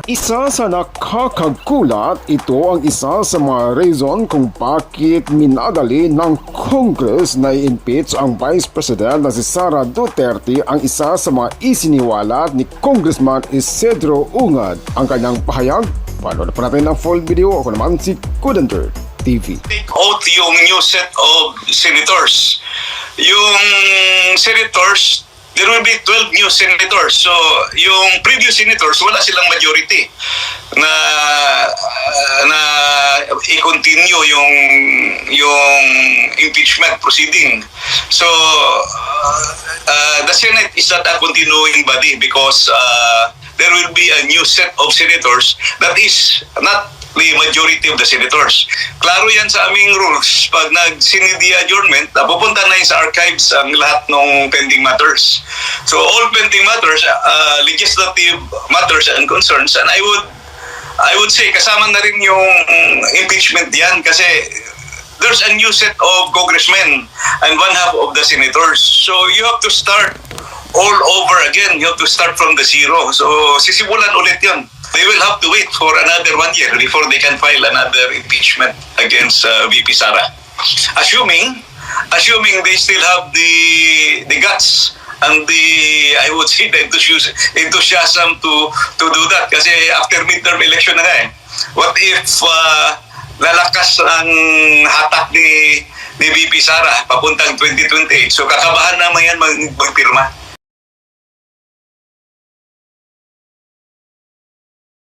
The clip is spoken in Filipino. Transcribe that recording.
Isa sa nakakagulat, ito ang isa sa mga reason kung bakit minadali ng Congress na i-impeach ang Vice President na si Sara Duterte, ang isa sa mga isiniwalat ni Congressman Isidro Ungad. Ang kanyang pahayag, panood pa natin ang full video. Ako naman si Kudenter TV. Take out yung new set of senators. Yung senators, there will be 12 new senators. So, yung previous senators, wala silang majority na i-continue yung impeachment proceeding. So, the Senate is not a continuing body because there will be a new set of senators that is not the majority of the senators. Klaro yan sa aming rules. Pag nag-Senate adjournment, pupunta na yun sa archives ang lahat ng pending matters. So all pending matters, legislative matters and concerns, and I would say kasama na rin yung impeachment yan kasi there's a new set of congressmen and one half of the senators. So you have to start all over again. You have to start from the zero. So sisimulan ulit yun. They will have to wait for another 1 year before they can file another impeachment against VP Sara. Assuming they still have the guts and I would say the enthusiasm to do that. Kasi after midterm election na nga eh. What if lalakas ang hatak ni VP Sara papuntang 2028? So kakabahan naman yan magpirma.